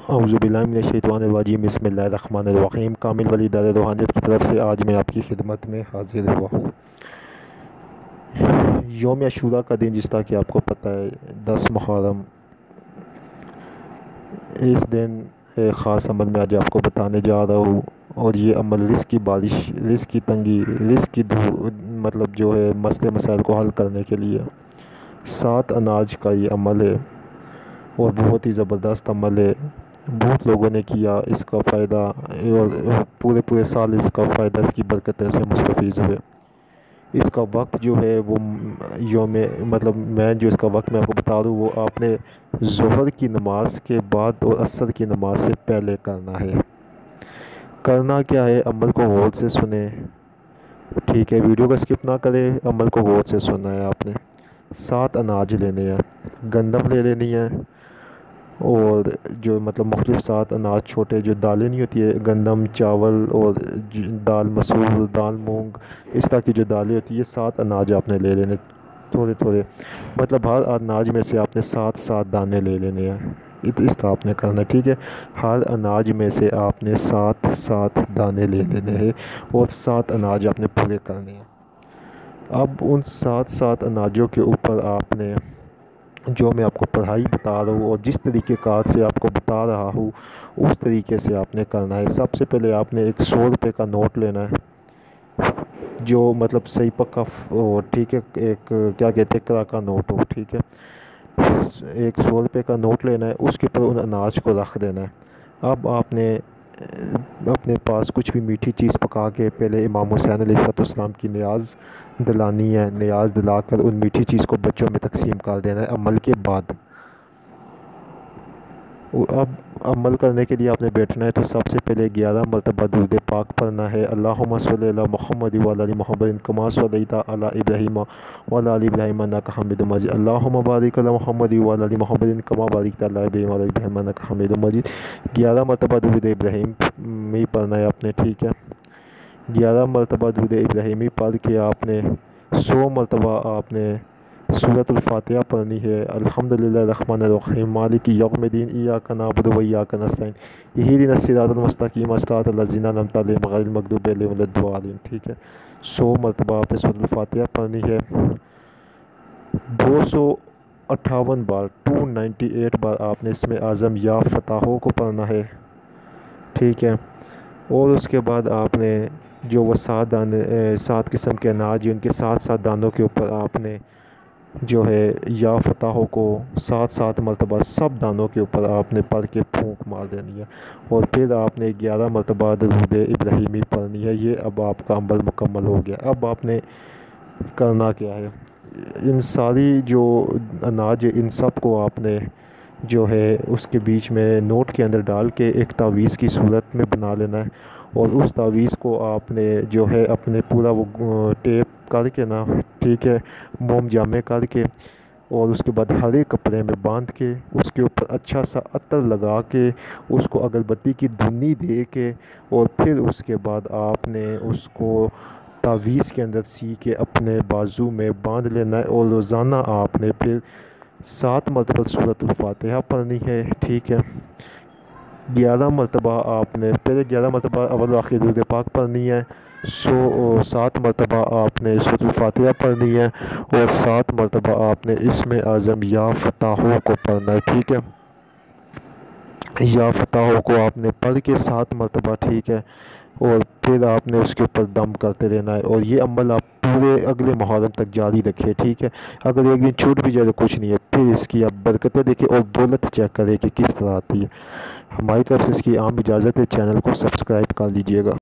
اعوذ باللہ من الشیطان الرجیم، بسم اللہ الرحمن الرحیم۔ کامل ولی دار روحانیت کی طرف سے آج میں آپ کی خدمت میں حاضر ہوا ہوں۔ یوم عاشوراء کا دن، جس طرح کہ آپ کو پتہ ہے، 10 محرم۔ اس دن ایک خاص عمل میں آج آپ کو بتانے جا رہا ہوں، اور یہ عمل رزق کی بارش، رزق کی تنگی، رزق کی مطلب جو ہے مسئلے مسائل کو حل کرنے کے لیے 7 اناج کا یہ عمل ہے، اور بہت ہی زبردست عمل ہے۔ بہت لوگوں نے کیا اس کا فائدہ، اور پورے سال اس کا فائدہ، اس کی برکتیں سے مستفیض ہوئے۔ اس کا وقت جو ہے وہ میں جو اس کا وقت میں آپ کو بتا دوں، وہ آپ نے ظہر کی نماز کے بعد اور عصر کی نماز سے پہلے کرنا ہے۔ کرنا کیا ہے، عمل کو غور سے سنیں، ٹھیک ہے، ویڈیو کو سکپ نہ کریں، عمل کو غور سے سننا ہے۔ آپ نے 7 اناج لینے ہیں، گندم لے لینی ہے، اور جو مختلف 7 اناج چھوٹے، جو دالیں نہیں ہوتی ہے، گندم، چاول اور دال مسور، دال مونگ، اس طرح کی جو دالیں ہوتی ہے، یہ 7 اناج آپ نے لے لینے، تھوڑے ہر اناج میں سے آپ نے 7 دانے لے لینے ہیں۔ اس طرح آپ نے کرنا ہے، ٹھیک ہے۔ ہر اناج میں سے آپ نے 7 دانے لے لینے ہیں، اور 7 اناج آپ نے پورے کرنے ہیں۔ اب ان 7 اناجوں کے اوپر آپ نے، جو میں آپ کو پڑھائی بتا رہا ہوں اور جس طریقہ کار سے آپ کو بتا رہا ہوں، اس طریقے سے آپ نے کرنا ہے۔ سب سے پہلے آپ نے ایک 100 روپے کا نوٹ لینا ہے، جو صحیح پکا ہو، ٹھیک ہے، ایک کیا کہتے ہیں، کرا کا نوٹ ہو، ٹھیک ہے۔ ایک 100 روپے کا نوٹ لینا ہے، اس کے اوپر ان اناج کو رکھ دینا ہے۔ اب آپ نے اپنے پاس کچھ بھی میٹھی چیز پکا کے پہلے امام حسین علیہ السلام کی نیاز دلانی ہے، نیاز دلا کر ان میٹھی چیز کو بچوں میں تقسیم کر دینا ہے عمل کے بعد۔ اب عمل کرنے کے لیے آپ نے بیٹھنا ہے، تو سب سے پہلے 11 مرتبہ درود پاک پڑھنا ہے۔ اللہم صلی علی محمد وعلی آل محمد کما صلیت علی ابراہیم وعلی آل ابراہیم انک حمید مجید۔ اللہم بارک علی محمد وعلی آل محمد کما بارکت علی ابراہیم وعلی آل ابراہیم انک حمید مجید۔ 11 مرتبہ درود ابراہیمی پڑھنا ہے آپ نے، ٹھیک ہے۔ 11 مرتبہ درود ابراہیمی پڑھ کے آپ نے 100 مرتبہ آپ نے سورۃ الفاتحہ پڑھنی ہے۔ الحمدللہ الرحمن الرحیم مالک یوم الدین ایاک نعبد و ایاک نستعین اہدنا الصراط المستقیم صراط الذین انعمت علیہم غیر المغضوب علیہم ولا الضالین، ٹھیک ہے۔ 100 مرتبہ آپ نے سورۃ الفاتحہ پڑھنی ہے۔ 258 بار 298 بار آپ نے اسم اعظم یا فتحوں کو پڑھنا ہے، ٹھیک ہے۔ اور اس کے بعد آپ نے جو وہ 7 قسم کے اناج، ان کے 7 دانوں کے اوپر آپ نے جو ہے یا فتحوں کو 7 مرتبہ سب دانوں کے اوپر آپ نے پڑھ کے پھونک مار دینی ہے، اور پھر آپ نے 11 مرتبہ درود ابراہیمی پڑھنی ہے۔ یہ اب آپ کا عمل مکمل ہو گیا۔ اب آپ نے کرنا کیا ہے، ان ساری جو اناج، ان سب کو آپ نے جو ہے اس کے بیچ میں نوٹ کے اندر ڈال کے ایک تعویذ کی صورت میں بنا لینا ہے، اور اس تعویذ کو آپ نے جو ہے اپنے پورا وہ ٹیپ کر کے نا، ٹھیک ہے، موم جامع کر کے، اور اس کے بعد ہرے کپڑے میں باندھ کے، اس کے اوپر اچھا سا عطر لگا کے، اس کو اگربتی کی دھنی دے کے، اور پھر اس کے بعد آپ نے اس کو تعویذ کے اندر سی کے اپنے بازو میں باندھ لینا ہے، اور روزانہ آپ نے پھر 7 مرتبہ سورۃ الفاتحہ پڑھنی ہے، ٹھیک ہے۔ 11 مرتبہ آپ نے پہلے 11 مرتبہ اول و آخر درود پاک پڑھنی ہے، 7 مرتبہ آپ نے سورۃ الفاتحہ پڑھنی ہے، اور 7 مرتبہ آپ نے اسم اعظم یا فتحوں کو پڑھنا ہے، ٹھیک ہے۔ یا فتحوں کو آپ نے پڑھ کے 7 مرتبہ، ٹھیک ہے، اور پھر آپ نے اس کے اوپر دم کرتے رہنا ہے، اور یہ عمل آپ پورے اگلے محرم تک جاری رکھے، ٹھیک ہے۔ اگر ایک دن چھوٹ بھی جائے تو کچھ نہیں ہے، پھر اس کی آپ برکتیں دیکھیں اور دولت چیک کریں کہ کس طرح آتی ہے۔ ہماری طرف سے اس کی عام اجازت ہے، چینل کو سبسکرائب کر لیجئے گا۔